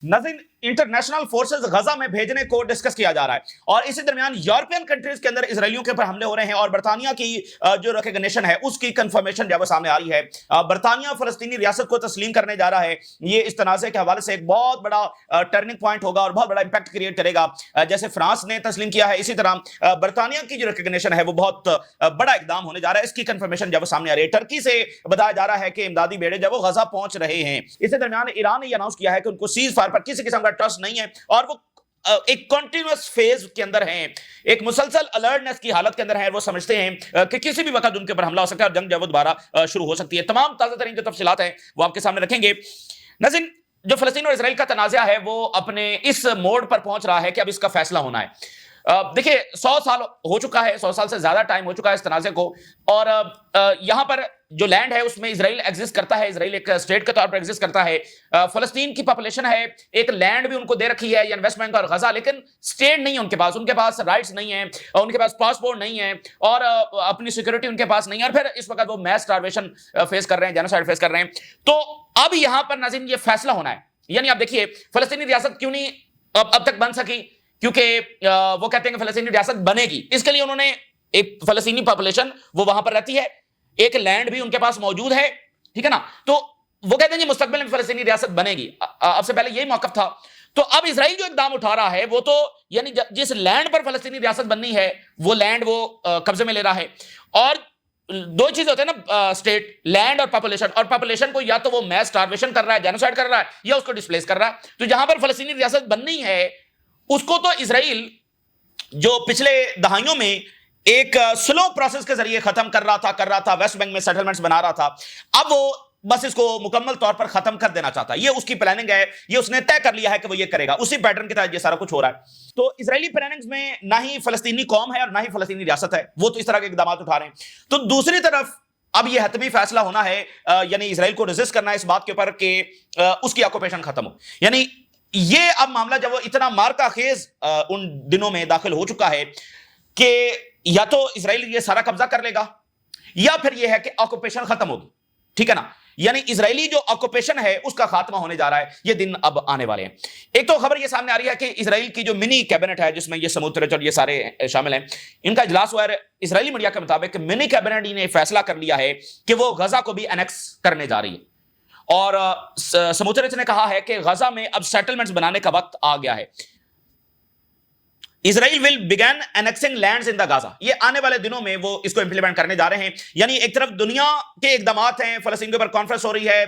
नाज़रीन, international forces गजा में भेजने को डिस्कस किया जा रहा है और इसी दरमियान यूरोपियन कंट्रीज के अंदर इजरायलियों के ऊपर हमले हो रहे हैं और बरतानिया की जो रिकॉग्निशन है उसकी कंफर्मेशन जब सामने आ रही है। बरतानिया फलस्तीनी रियासत को तस्लीम करने जा रहा है। ये इस तनाज़े के हवाले से एक बहुत बड़ा टर्निंग पॉइंट होगा और बहुत बड़ा इंपैक्ट क्रिएट करेगा। जैसे फ्रांस ने तस्लीम किया है, इसी तरह बरतानिया की जो रिकॉग्निशन है वो बहुत बड़ा इकदाम होने जा रहा है। इसकी कंफर्मेशन जब सामने आ रही है, टर्की से बताया जा रहा है कि इमदादी बेड़े जब वो गजा पहुंच रहे हैं। इसी दरमियान ईरान ने अनाउंस किया है कि उनको सीज फायर पर किसी किस्म का ट्रस्ट नहीं है और वो एक कॉन्टिन्यूअस फेज के अंदर हैं, एक मुसलसल अलर्टनेस की हालत के अंदर हैं। वो समझते हैं कि किसी भी वक्त उनके ऊपर हमला हो सकता है और जंग जो दोबारा शुरू हो सकती है। तमाम ताज़ा तरीन जो तफसीलात हैं वो आपके सामने रखेंगे। नाज़रीन, जो फलस्तीन और इसराइल का तनाज़ा है वो अपने इस मोड़ पर पहुंच रहा है कि अब इसका फैसला होना है। देखिए, 100 साल हो चुका है, 100 साल से ज्यादा टाइम हो चुका है इस तनाज़े को और यहां पर जो लैंड है उसमें इसराइल एग्जिस्ट करता है, इसराइल एक स्टेट के तौर पर एग्जिस्ट करता है। फलस्तीन की पॉपुलेशन है, एक लैंड भी उनको दे रखी है, वेस्ट बैंक और गजा, लेकिन स्टेट नहीं है उनके पास राइट्स नहीं है, उनके पास पासपोर्ट नहीं है और अपनी सिक्योरिटी उनके पास नहीं है और फिर इस वक्त वो मैस स्टार्वेशन फेस कर रहे हैं, जेनोसाइड फेस कर रहे हैं। तो अब यहां पर नाज़रीन ये फैसला होना है। यानी आप देखिए, फलस्तीनी रियासत क्यों नहीं अब तक बन सकी, क्योंकि वो कहते हैं कि फलस्तीनी रियासत बनेगी। इसके लिए उन्होंने एक फलस्तीनी पॉपुलेशन वो वहां पर रहती है, एक लैंड भी उनके पास मौजूद है, ठीक है ना। तो वो कहते हैं कि मुस्तकबिल में फलस्तीनी रियासत बनेगी। अब से पहले यही मौकफ था। तो अब इसराइल जो इकदाम उठा रहा है वो तो यानी जिस लैंड पर फलस्तीनी रियासत बननी है वो लैंड वो कब्जे में ले रहा है। और दो चीज होते हैं ना, स्टेट, लैंड और पॉपुलेशन। और पॉपुलेशन को या तो वो मैस स्टार्वेशन कर रहा है, जेनोसाइड कर रहा है, या उसको डिस्प्लेस कर रहा है। तो जहां पर फलस्तीनी रियासत बननी है उसको तो इसराइल जो पिछले दहाइयों में एक स्लो प्रोसेस के जरिए खत्म कर रहा था, वेस्ट बैंक में सेटलमेंट्स बना रहा था, अब वो बस इसको मुकम्मल तौर पर खत्म कर देना चाहता है। ये उसकी प्लानिंग है, ये उसने तय कर लिया है कि वो ये करेगा। उसी पैटर्न के तहत ये सारा कुछ हो रहा है। तो इजरायली प्लानिंग्स में ना ही फलस्तीनी कौम है और ना ही फलस्तीनी रियासत है, वो तो इस तरह के इकदाम उठा रहे हैं। तो दूसरी तरफ अब ये हतमी फैसला होना है, यानी इसराइल को रेजिस्ट करना है इस बात के ऊपर कि उसकी ऑक्यूपेशन खत्म हो। यानी ये अब मामला जब वो इतना मारका खेज उन दिनों में दाखिल हो चुका है कि या तो इसराइल ये सारा कब्जा कर लेगा या फिर ये है कि ऑक्यूपेशन खत्म होगी, ठीक है ना। यानी इजरायली जो ऑक्यूपेशन है उसका खात्मा होने जा रहा है। ये दिन अब आने वाले हैं। एक तो खबर ये सामने आ रही है कि इसराइल की जो मिनी कैबिनेट है, जिसमें ये समुद्र और ये सारे शामिल हैं, इनका इजलास हुआ है। इसराइली मीडिया के मुताबिक मिनी कैबिनेट ने फैसला कर लिया है कि वो गजा को भी एनेक्स करने जा रही है और समुद्रच ने कहा है कि गजा में अब सेटलमेंट्स बनाने का वक्त आ गया है। Israel will begin annexing lands in the Gaza. ये आने वाले दिनों में वो इसको इंप्लीमेंट करने जा रहे हैं। यानी एक तरफ दुनिया के इकदामात हैं, फलस्तीन के ऊपर कॉन्फ्रेंस हो रही है,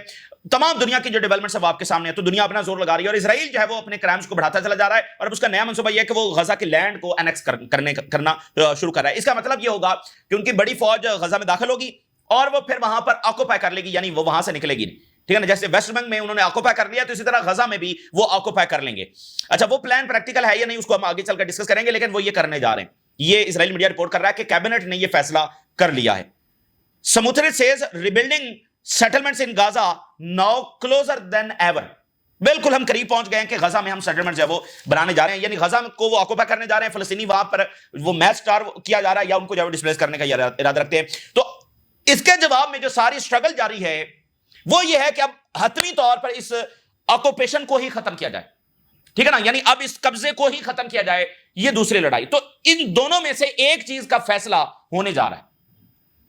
तमाम दुनिया की जो डेवलपमेंट्स है वो आपके सामने है, तो दुनिया अपना जोर लगा रही है और इसराइल जो है वो अपने क्राइम्स को बढ़ाता चला जा रहा है और अब उसका नया मंसूबा यह है कि वो गजा के लैंड को एनेक्स करना शुरू कर रहा है। इसका मतलब यह होगा कि उनकी बड़ी फौज गजा में दाखिल होगी और वो फिर वहां पर ऑक्यूपाई कर लेगी, यानी वो वहां से निकलेगी नहीं, ठीक है ना। जैसे वेस्ट बैंक में उन्होंने ऑक्यूपाई कर लिया तो इसी तरह गजा में भी वो ऑक्यूपाई कर लेंगे। अच्छा, वो प्लान प्रैक्टिकल है या नहीं उसको हम आगे चलकर डिस्कस करेंगे, लेकिन वो ये करने जा रहे हैं। ये इजराइल मीडिया रिपोर्ट कर रहा है कि कैबिनेट ने ये फैसला कर लिया है। समुद्री says rebuilding settlements in Gaza now closure then ever. बिल्कुल हम करीब पहुंच गए हैं कि गजा में हम सेटलमेंट जो है वो बनाने जा रहे हैं, यानी गजा को वो ऑक्यूपाई करने जा रहे हैं। फलस्तीनी वहां पर वो मैच स्टार किया जा रहा है या उनको जो है डिस्प्लेस करने का इरादा रखते हैं। तो इसके जवाब में जो सारी स्ट्रगल जारी है वो ये है कि अब हतमी तौर पर इस ऑक्यूपेशन को ही खत्म किया जाए, ठीक है ना। यानी अब इस कब्जे को ही खत्म किया जाए, ये दूसरी लड़ाई। तो इन दोनों में से एक चीज का फैसला होने जा रहा है,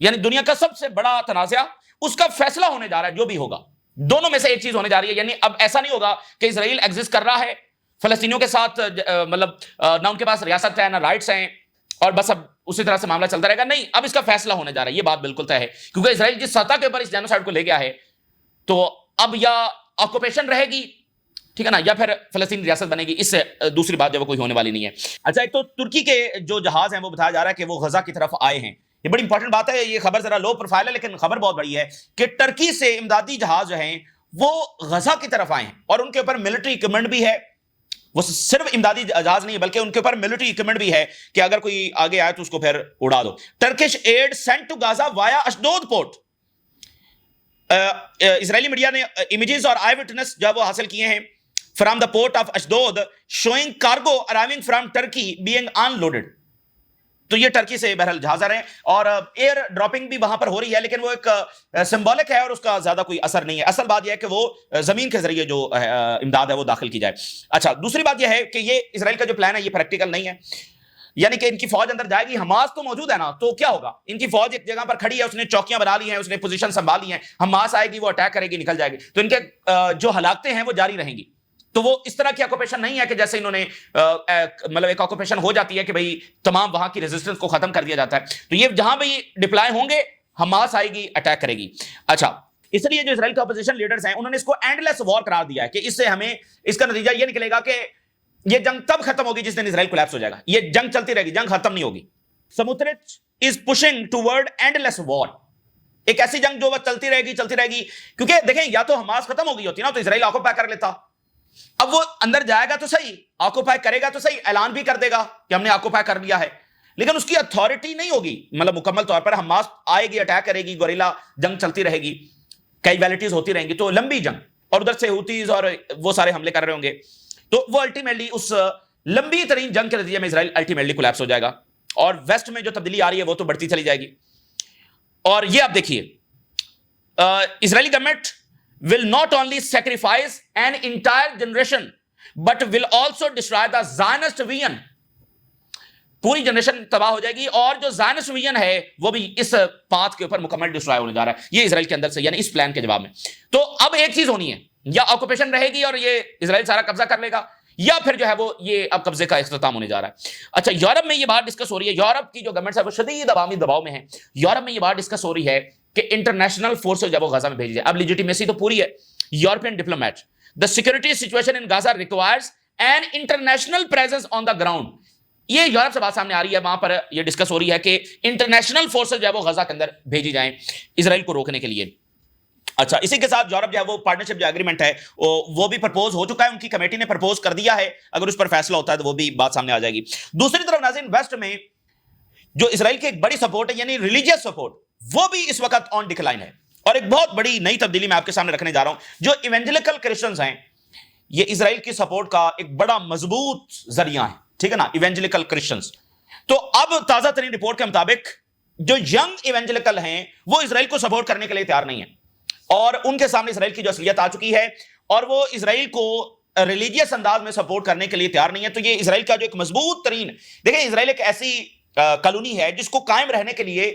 यानी दुनिया का सबसे बड़ा तनाज़ा, उसका फैसला होने जा रहा है। जो भी होगा, दोनों में से एक चीज होने जा रही है। यानी अब ऐसा नहीं होगा कि इसराइल एग्जिस्ट कर रहा है फलस्तीनियों के साथ, मतलब ना उनके पास रियासत है ना राइट्स हैं और बस अब उसी तरह से मामला चलता रहेगा। नहीं, अब इसका फैसला होने जा रहा है, ये बात बिल्कुल तय है। क्योंकि इसराइल जिस सतह के ऊपर इस जेनोसाइड को ले गया है, तो अब या ऑक्यूपेशन रहेगी, ठीक है ना, या फिर फलस्तीन रियासत बनेगी। इससे दूसरी बात जो वो कोई होने वाली नहीं है। अच्छा, एक तो तुर्की के जो जहाज हैं वो बताया जा रहा है कि वो गजा की तरफ आए हैं। ये बड़ी इंपॉर्टेंट बात है। ये खबर जरा लो प्रोफाइल है लेकिन खबर बहुत बड़ी है कि टर्की से इमदादी जहाज जो हैं वो गजा की तरफ आए हैं और उनके ऊपर मिलिट्री इक्विपमेंट भी है। वो सिर्फ इमदादी जहाज नहीं है बल्कि उनके ऊपर मिलिट्री इक्विपमेंट भी है कि अगर कोई आगे आए तो उसको फिर उड़ा दो। Turkish aid sent to Gaza via Ashdod port. Israeli media ने इमेजेस और आई विटनेस जो वो हासिल किए हैं from the port of Ashdod showing cargo arriving from Turkey being unloaded. تو یہ ٹرکی سے بہرحال جہاز آ رہے ہیں اور ایئر ڈراپنگ بھی وہاں پر ہو رہی ہے، لیکن وہ ایک سمبولک ہے اور اس کا زیادہ کوئی اثر نہیں ہے. اصل بات یہ ہے کہ وہ زمین کے ذریعے جو امداد ہے وہ داخل کی جائے. اچھا، دوسری بات یہ ہے کہ یہ اسرائیل کا جو پلان ہے یہ پریکٹیکل نہیں ہے، یعنی کہ ان کی فوج اندر جائے گی. حماس تو موجود ہے نا، تو کیا ہوگا؟ ان کی فوج ایک جگہ پر کھڑی ہے، اس نے چوکیاں بنا لی ہیں، اس نے پوزیشن سنبھال لی ہیں. حماس آئے گی، وہ اٹیک کرے گی، نکل جائے گی، تو ان کے جو ہلاکتیں ہیں وہ جاری رہیں گی. تو وہ اس طرح کی آکوپیشن نہیں ہے کہ جیسے انہوں نے مطلب ایک آکوپیشن ہو جاتی ہے کہ بھئی تمام وہاں کی ریزسٹنس کو ختم کر دیا جاتا ہے. تو یہ جہاں بھی ڈپلائے ہوں گے، حماس آئے گی، اٹیک کرے گی. اچھا، اس لیے جو اسرائیل کے اپوزیشن لیڈرز ہیں انہوں نے اس کو اینڈ لیس وار قرار دیا ہے کہ اس سے ہمیں اس کا نتیجہ یہ نکلے گا کہ یہ جنگ تب ختم ہوگی جس دن اسرائیل کولیپس ہو جائے گا. یہ جنگ چلتی رہے گی، جنگ ختم نہیں ہوگی. سموترچ از پشنگ ٹوورڈ اینڈ لیس وار، ایک ایسی جنگ جو چلتی رہے گی. کیونکہ دیکھیں، یا تو حماس ختم ہو گئی ہوتی نا تو اسرائیل آکوپائی کر لیتا. اب وہ اندر جائے گا تو صحیح، آکوپائی کرے گا تو صحیح، اعلان بھی کر دے گا کہ ہم نے آکوپائی کر لیا ہے، لیکن اس کی اتھارٹی نہیں ہوگی مطلب مکمل طور پر. حماس آئے گی، اٹیک کرے گی، گوریلا جنگ چلتی رہے گی، کیجویلٹیز ہوتی رہیں گی، تو لمبی جنگ، اور ادھر سے ہوتیز اور وہ سارے حملے کر رہے ہوں گے، تو وہ الٹیمیٹلی اس لمبی ترین جنگ کے نتیجے میں اسرائیل الٹیمیٹلی کولیپس ہو جائے گا. اور ویسٹ میں جو تبدیلی آ رہی ہے وہ تو بڑھتی چلی جائے گی. اور یہ آپ دیکھیے، اسرائیلی government will not only sacrifice an entire generation but will also destroy the Zionist vision. پوری جنریشن تباہ ہو جائے گی اور جو زائنسٹ ویژن ہے وہ بھی اس پاتھ کے اوپر مکمل ڈسٹرائے ہونے جا رہا ہے. یہ اسرائیل کے اندر سے، یعنی اس پلان کے جواب میں. تو اب ایک چیز ہونی ہے، یا آکوپیشن رہے گی اور یہ اسرائیل سارا قبضہ کر لے گا، یا پھر جو ہے وہ یہ اب قبضے کا اختتام ہونے جا رہا ہے. اچھا، یورپ میں یہ بات ڈسکس ہو رہی ہے، یورپ کی جو گورنمنٹ ہے وہ شدید عوامی دباؤ میں ہے. یورپ میں یہ بات ڈسکس ہو رہی ہے کہ انٹرنیشنل فورسز جب وہ غزہ میں بھیجی جائے. اب لیجیٹیمیسی تو پوری ہے. European diplomat, the security situation in Gaza requires an international presence on the ground. یہ یورپ سے بات سامنے آ رہی ہے، وہاں پر یہ ڈسکس ہو رہی ہے کہ انٹرنیشنل فورسز جو ہے وہ غزہ کے اندر بھیجی جائیں اسرائیل کو روکنے کے لیے. اچھا، اسی کے ساتھ یورپ جو ہے وہ پارٹنرشپ جو ایگریمنٹ ہے وہ بھی پرپوز ہو چکا ہے، ان کی کمیٹی نے پرپوز کر دیا ہے. اگر اس پر فیصلہ ہوتا ہے تو وہ بھی بات سامنے آ جائے گی. دوسری طرف ناظرین، ویسٹ میں جو اسرائیل کی ایک بڑی سپورٹ ہے، یعنی ریلیجیس سپورٹ، وہ بھی اس وقت آن ڈکلائن ہے. اور ایک بہت بڑی نئی تبدیلی میں آپ کے سامنے رکھنے جا رہا ہوں. جو ایونجلیکل کرسچنز ہیں، یہ اسرائیل کی سپورٹ کا ایک بڑا مضبوط ذریعہ ہے، ٹھیک ہے نا، ایونجلیکل کرسچنز. تو اب تازہ ترین رپورٹ کے مطابق جو ینگ ایونجلیکل ہیں وہ اسرائیل کو سپورٹ کرنے کے لیے تیار نہیں ہیں، اور ان کے سامنے اسرائیل کی جو اصلیت آ چکی ہے اور وہ اسرائیل کو ریلیجیس انداز میں سپورٹ کرنے کے لیے تیار نہیں ہے. تو یہ اسرائیل کا جو ایک مضبوط ترین، دیکھیں اسرائیل ایک ایسی کالونی ہے جس کو قائم رہنے کے لیے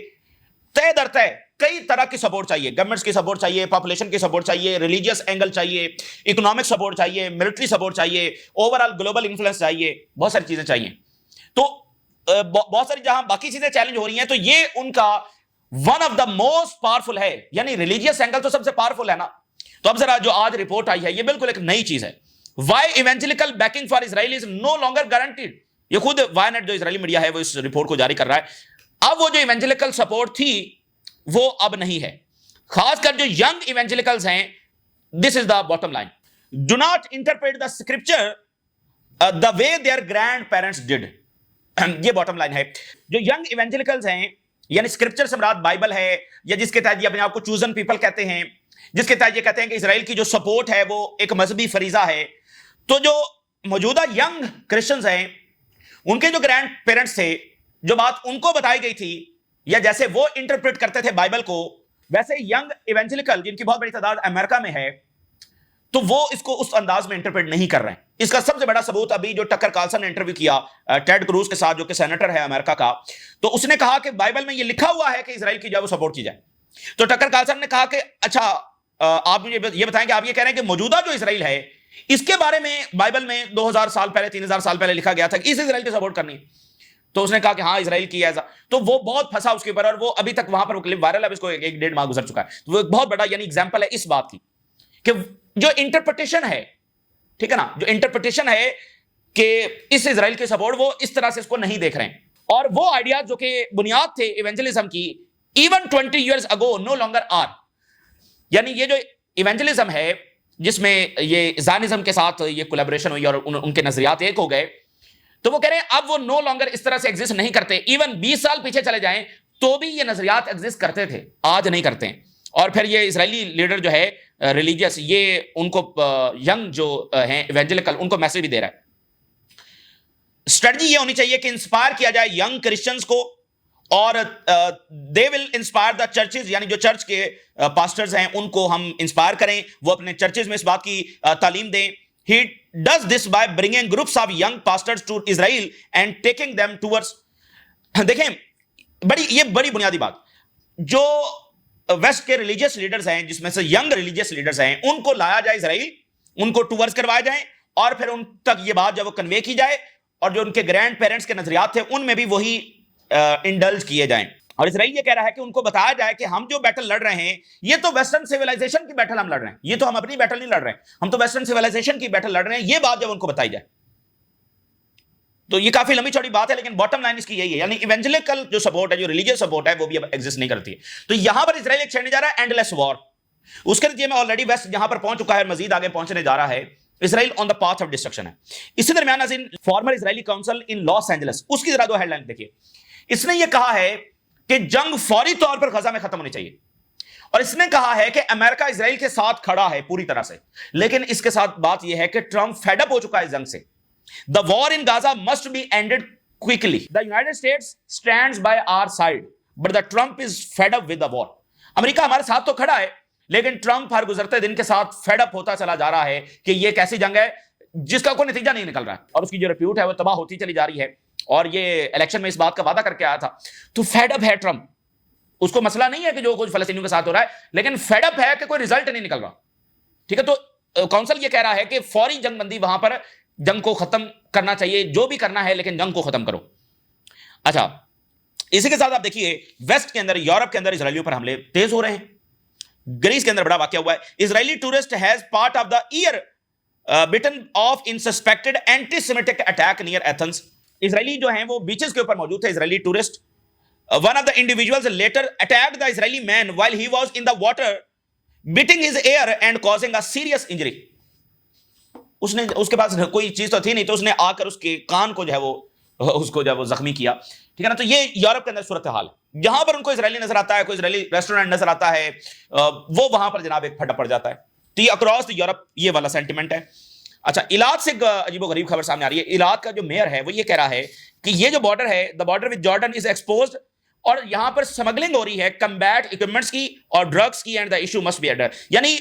طے در طے کئی طرح کی سپورٹ چاہیے. گورنمنٹس کی سپورٹ چاہیے، پاپولیشن کی سپورٹ چاہیے، ریلیجیس اینگل چاہیے، اکنامک سپورٹ چاہیے، ملٹری سپورٹ چاہیے، اوور آل گلوبل انفلوئنس چاہیے، بہت ساری چیزیں چاہیے. تو بہت ساری جہاں باقی چیزیں چیلنج ہو رہی ہیں تو یہ ان کا one of the most powerful ہے، یعنی ریلیجیس اینگل تو سب سے پاورفل ہے نا. تو اب ذرا جو آج رپورٹ آئی ہے یہ بالکل ایک نئی چیز ہے. Why evangelical backing for Israel is no longer guaranteed. یہ خود وائی نیٹ جو اسرائیلی میڈیا ہے وہ اس رپورٹ کو جاری کر رہا ہے. اب وہ جو ایونجلیکل سپورٹ تھی وہ اب نہیں ہے، خاص کر جو ینگ ایونجلیکلز ہیں. This is the bottom line. Do not interpret the scripture the way their grandparents did. یہ باٹم لائن ہے. جو ینگ ایونجلیکلز ہیں، یعنی اسکرپچر سے مراد بائبل ہے، یا جس کے تحت یہ اپنے آپ کو چوزن پیپل کہتے ہیں، جس کے تحت یہ کہتے ہیں کہ اسرائیل کی جو سپورٹ ہے وہ ایک مذہبی فریضہ ہے. تو جو موجودہ ینگ کرسچنز ہیں، ان کے جو گرینڈ پیرنٹس تھے، جو بات ان کو بتائی گئی تھی یا جیسے وہ انٹرپریٹ کرتے تھے بائبل کو، ویسے ینگ ایونجلیکل جن کی بہت بڑی تعداد امریکہ میں ہے، تو وہ اس کو اس انداز میں انٹرپریٹ نہیں کر رہے ہیں. اس کا سب سے بڑا ثبوت ابھی جو ٹکر کارلسن نے انٹرویو کیا ٹیڈ کروز کے ساتھ، جو کہ سینیٹر ہے امریکہ کا، تو اس نے کہا کہ بائبل میں یہ لکھا ہوا ہے کہ اسرائیل کی جو ہے وہ سپورٹ کی جائے. تو ٹکر کارلسن نے کہا کہ اچھا آپ مجھے یہ بتائیں کہ آپ یہ کہہ رہے ہیں کہ موجودہ جو اسرائیل ہے اس کے بارے میں بائبل میں 2000 سال پہلے 3000 سال پہلے لکھا گیا تھا کہ اس اسرائیل کی سپورٹ کرنی ہے. تو اس نے کہا کہ ہاں اسرائیل کی ایسا. تو وہ بہت پھنسا اس کے اوپر، اور وہ ابھی تک وہاں پر وہ کلپ وائرل ہے، اس کو 1.5 ماہ گزر چکا ہے. تو وہ ایک بہت بڑا یعنی ایگزامپل ہے اس بات کی کہ جو انٹرپریٹیشن ہے، ٹھیک ہے نا، جو انٹرپریٹیشن ہے کہ اس اسرائیل کی سپورٹ، وہ اس طرح سے اس کو نہیں دیکھ رہے ہیں. اور وہ آئیڈیاز جو کہ بنیاد تھے ایونجلزم کی even 20 years ago no longer are. یعنی یہ جو ایونجلزم ہے جس میں یہ زائنزم کے ساتھ یہ کولیبریشن ہوئی اور ان کے نظریات ایک ہو گئے، تو وہ کہہ رہے ہیں اب وہ نو لانگر اس طرح سے ایگزسٹ نہیں کرتے. ایون 20 سال پیچھے چلے جائیں تو بھی یہ نظریات ایگزسٹ کرتے تھے، آج نہیں کرتے ہیں. اور پھر یہ اسرائیلی لیڈر جو ہے ریلیجیس، یہ ان کو ینگ جو ہیں ایونجلیکل، ان کو میسج بھی دے رہا ہے. स्ट्रेटजी ये होनी चाहिए कि इंस्पायर किया जाए यंग क्रिश्चियंस को, और they will inspire the churches, यानी जो चर्च के पास्टर्स हैं उनको हम इंस्पायर करें, वो अपने चर्चेज में इस बात की तालीम दें. He does this by bringing groups of young pastors to Israel and taking them towards. देखें, ये बड़ी बुनियादी बात, जो वेस्ट के रिलीजियस लीडर्स हैं, जिसमें से यंग रिलीजियस लीडर्स हैं, उनको लाया जाए इजराइल, उनको टूर्स करवाए जाएं, और फिर उन तक ये बात जब वो कन्वे की जाए, और जो उनके ग्रैंड पेरेंट्स के नजरियात थे उनमें भी वही इंडल्ज किए जाएं. और इसराइल ये कह रहा है कि उनको बताया जाए कि हम जो बैटल लड़ रहे हैं ये तो वेस्टर्न सिविलाइजेशन की बैटल हम लड़ रहे हैं, ये तो हम अपनी बैटल नहीं लड़ रहे हैं, हम तो वेस्टर्न सिविलाइजेशन की बैटल लड़ रहे हैं. ये बात जब उनको बताई जाए तो ये काफी लंबी चौड़ी बात है, लेकिन बॉटम लाइन इसकी यही है, यानी इवेंजेलिकल जो सपोर्ट है, जो रिलीजियस सपोर्ट है, वो भी अब एग्जिस्ट नहीं करती है. तो यहां पर इसराइल एक छेड़ने जा रहा है एंडलेस वॉर. उसके नतीजे में ऑलरेडी वेस्ट यहां पर पहुंच चुका है, मजीद आगे पहुंचने जा रहा है. Israel on the path of destruction है. इसी दरमियान नाज़रीन, फॉर्मर इजरायली काउंसिल इन लॉस एंजलिस, उसकी जरा दो हेडलाइन देखिए. इसने यह कहा है कि जंग फौरी तौर पर गजा में खत्म होनी चाहिए, और इसने कहा है कि अमेरिका इजराइल के साथ खड़ा है पूरी तरह से. लेकिन इसके साथ बात यह है कि ट्रंप फेड अप हो चुका है जंग से. The war in Gaza must be ended quickly. The United States stands by our side but the Trump is fed up with the war. America हमारे साथ तो खड़ा है, लेकिन ट्रंप हर गुजरते दिन के साथ फेड अप होता चला जा रहा है कि यह कैसी जंग है जिसका कोई नतीजा नहीं निकल रहा है, और उसकी जो रिप्यूट है वो तबाह होती चली जा रही है. और ये इलेक्शन में इस बात का वादा करके आया था. तो फेड अप है ट्रंप, उसको मसला नहीं है कि जो कुछ फलस्तीनियों के साथ हो रहा है, लेकिन फेड अप है कि कोई रिजल्ट नहीं निकल रहा. ठीक है, तो काउंसिल ये कह रहा है कि फौरी जंगबंदी, वहां पर जंग को खत्म करना चाहिए, जो भी करना है, लेकिन जंग को खत्म करो. अच्छा, इसी के साथ आप देखिए वेस्ट के अंदर, यूरोप के अंदर इजरायलियों पर हमले तेज हो रहे हैं. ग्रीस के अंदर बड़ा वाकया हुआ है. Israeli tourist has part of the ear bitten off in suspected antisemitic attack near Athens. Israeli जो हैं वो बीचेस के ऊपर मौजूद थे, Israeli tourist. One of the individuals later attacked the Israeli man while he was in the water, biting his ear and causing a serious injury. उसने, उसके पास कोई चीज तो थी नहीं, तो उसने आकर उसके कान को जो है वो, उसको जो है वो जख्मी किया. ठीक है ना. तो ये यूरोप के अंदर सूरत हाल. जहां पर उनको इजरायली नजर आता है, कोई इजरायली रेस्टोरेंट नजर आता है, वो वहां पर जनाब एक फटा पड़ जाता है. तो ये अक्रॉस द यूरोप ये वाला सेंटिमेंट है. अच्छा, इलाद से अजीबो गरीब खबर सामने आ रही है. इलाद का जो मेयर है वो ये कह रहा है कि ये जो बॉर्डर है, the border with Jordan is exposed, और यहां पर स्मगलिंग हो रही है कम्बैट इक्विपमेंट्स की और ड्रग्स की, and the issue must be addressed. यानी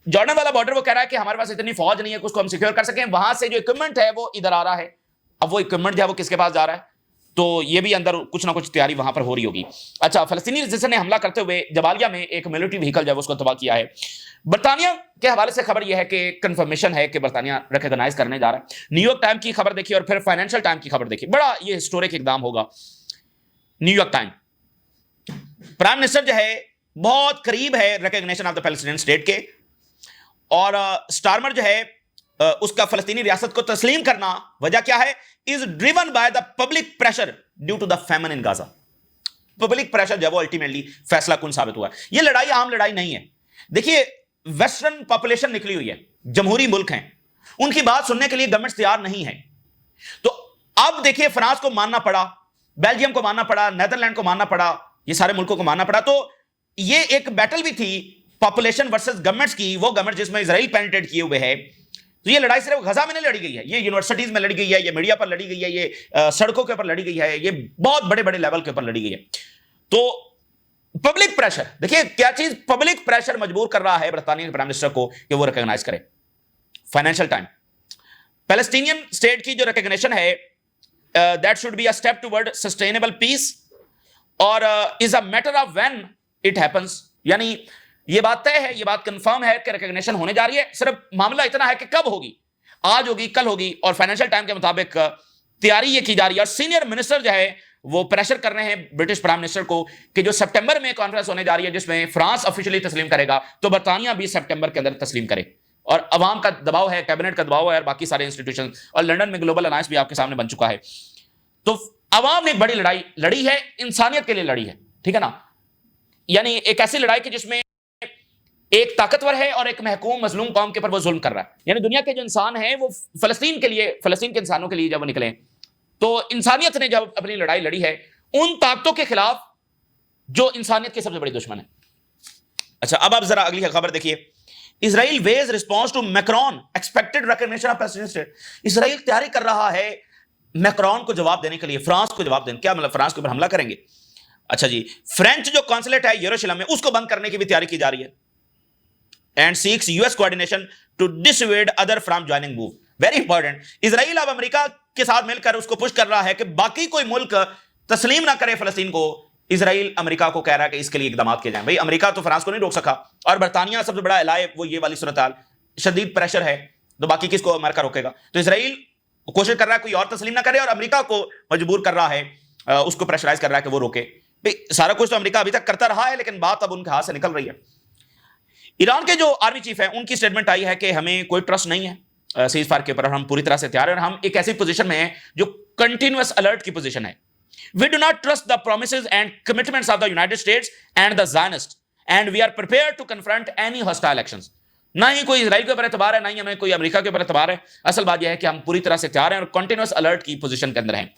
जॉर्डन वाला बॉर्डर वो कह रहा है कि हमारे पास इतनी फौज नहीं है कि उसको हम सिक्योर कर सकें, वहां से जो इक्विपमेंट है वो इधर आ रहा है. अब वो इक्विपमेंट जो है वो किसके पास जा रहा है, तो ये भी अंदर कुछ ना कुछ तैयारी वहां पर हो रही होगी. अच्छा, फलस्तीनी रेजिस्टेंस ने हमला करते हुए जबालिया में एक मिलिट्री व्हीकल जो है उसको तबाह किया है. बर्तानिया के हवाले से खबर यह है कि कंफर्मेशन है कि बर्तानिया रिकॉग्नाइज करने जा रहा है. न्यूयॉर्क टाइम की खबर देखिए और फिर फाइनेंशियल टाइम की खबर देखिए. बड़ा ये हिस्टोरिक इकदाम होगा. न्यूयॉर्क टाइम, प्राइम मिनिस्टर जो है बहुत करीब है recognition of the Palestine state के, और स्टारमर जो है उसका फलस्तीनी रियासत को तस्लीम करना, वजह क्या है, is driven by the public pressure due to the famine in Gaza. Public pressure जब वो अल्टीमेटली फैसला कुन साबित हुआ. ये लड़ाई आम लड़ाई नहीं है. देखिए, वेस्टर्न पॉपुलेशन निकली हुई है, जमहूरी मुल्क हैं, उनकी बात सुनने के लिए गवर्नमेंट तैयार नहीं है. तो अब देखिए, फ्रांस को मानना पड़ा, बेल्जियम को मानना पड़ा, नेदरलैंड को मानना पड़ा, ये सारे मुल्कों को मानना पड़ा. तो ये एक बैटल भी थी पॉपुलेशन वर्सेस गवर्नमेंट्स की, वो गवर्नमेंट जिसमें इजराइल पेनिट्रेट किए हुए है. तो ये लड़ाई सिर्फ गजा में नहीं लड़ी गई है, ये यूनिवर्सिटीज में लड़ी गई है, ये मीडिया पर लड़ी गई है, ये सड़कों के ऊपर लड़ी गई है, ये बहुत बड़े बड़े लेवल के ऊपर लड़ी गई है. तो पब्लिक प्रेशर देखिए क्या चीज, पब्लिक प्रेशर मजबूर कर रहा है बरतानिया के प्राइम मिनिस्टर को कि वो रिकॉग्नाइज करे. फाइनेंशियल टाइम, पैलेस्टीनियन स्टेट की जो रिकॉग्निशन है, that should be a step toward sustainable peace, और is a matter of when it happens. यानी ये बात तय है, ये बात कंफर्म है कि रिकॉग्निशन होने जा रही है. सिर्फ मामला इतना है कि कब होगी, आज होगी, कल होगी. और फाइनेंशियल टाइम के मुताबिक तैयारी ये की जा रही है. और सीनियर मिनिस्टर जो है वो प्रेशर कर रहे हैं ब्रिटिश प्राइम मिनिस्टर को कि जो सितंबर में कॉन्फ्रेंस होने जा रही है जिसमें फ्रांस ऑफिशियली तस्लीम करेगा, तो बरतानिया भी सितंबर के अंदर तस्लीम करे. और अवाम का दबाव है, कैबिनेट का दबाव है, और बाकी सारे इंस्टीट्यूशन, और लंदन में ग्लोबल अलायंस भी आपके सामने बन चुका है. तो अवाम ने एक बड़ी लड़ाई लड़ी है, इंसानियत के लिए लड़ी है. ठीक है ना. यानी एक ऐसी लड़ाई की जिसमें एक ताकतवर है और एक महकूम मजलूम कौम के ऊपर वो जुल्म कर रहा है. यानी दुनिया के जो इंसान हैं वो फलस्तीन के लिए, फलस्तीन के इंसानों के लिए जब वो निकले, तो इंसानियत ने जब अपनी लड़ाई लड़ी है उन ताकतों के खिलाफ जो इंसानियत के सबसे बड़ी दुश्मन है. अच्छा, अब आप जरा अगली खबर देखिए. Israel weighs response to Macron expected recognition of Palestine state. Israel तैयारी कर रहा है मैक्रॉन को जवाब देने के लिए, फ्रांस को जवाब देने, क्या मतलब फ्रांस के ऊपर हमला करेंगे? अच्छा जी, फ्रेंच जो कॉन्सुलेट है यरूशलेम में उसको बंद करने की भी तैयारी की जा रही है, and seeks US coordination to dissuade other from joining move. Very important, Israel अब अमेरिका के साथ मिलकर उसको पुश कर रहा है कि बाकी कोई मुल्क तस्लीम ना करे फलस्तीन को। इजराइल अमेरिका को कह रहा है कि इसके लिए इकदाम किए जाएं। भाई अमेरिका तो फ्रांस को नहीं रोक सका, और बरतानिया सबसे बड़ा एलाय वो ये वाली सूरत हाल, शदीद प्रेशर है, तो बाकी किसको अमेरिका रोकेगा? तो इजराइल कोशिश कर रहा है कोई और तस्लीम ना करे, और अमेरिका को मजबूर कर रहा है, उसको प्रेशराइज कर रहा है कि वो रोके। भाई सारा कुछ तो अमेरिका अभी तक करता रहा है, लेकिन बात अब उनके हाथ से निकल रही है। ईरान के जो आर्मी चीफ है उनकी स्टेटमेंट आई है कि हमें कोई ट्रस्ट नहीं है सीज फायर के ऊपर, हम पूरी तरह से तैयार हैं, और हम एक ऐसी पोजीशन में हैं जो कंटिन्यूअस अलर्ट की पोजीशन है। We do not trust the promises and commitments of the United States and the Zionist and we are prepared to confront any hostile actions. ना ही कोई इजराइल के ऊपर एतबार है, ना ही हमें कोई अमेरिका के ऊपर एतबार है। असल बात यह है कि हम पूरी तरह से तैयार हैं और कंटिन्यूअस अलर्ट की पोजीशन के अंदर हैं।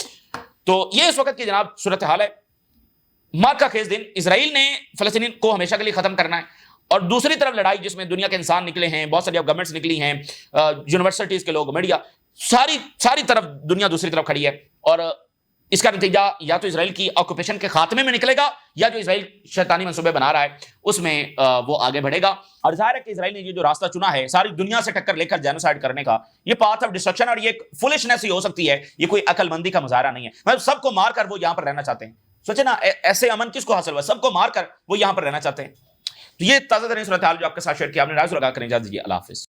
तो ये इस वक्त की जनाब सूरत हाल है। मार्च का खेस दिन, इजराइल ने फलस्तीनी को हमेशा के लिए खत्म करना है, और दूसरी तरफ लड़ाई जिसमें दुनिया के इंसान निकले हैं, बहुत सारी गवर्नमेंट्स निकली हैं, यूनिवर्सिटीज के लोग, मीडिया, सारी तरफ दुनिया दूसरी तरफ खड़ी है, और इसका नतीजा या तो इजराइल की ऑक्यूपेशन के खात्मे में निकलेगा, या जो इजराइल शैतानी मंसूबे बना रहा है उसमें वो आगे बढ़ेगा। और जाहिर है कि इजराइल ने ये जो रास्ता चुना है सारी दुनिया से टक्कर लेकर जेनोसाइड करने का, ये पाथ ऑफ डिस्ट्रक्शन, और ये फुलिशनेस ही हो सकती है, ये कोई अकलमंदी का मुजाहरा नहीं है। मतलब सबको मारकर वो यहां पर रहना चाहते हैं। सोचे ना, ऐसे अमन किसको हासिल हुआ? सबको मारकर वो यहां पर रहना चाहते हैं। तो ये ताजा तरीन सूरत हाल जो आपके साथ शेयर किया, आपने राज लगा कर इजाजत दीजिए। अल्लाह हाफिज।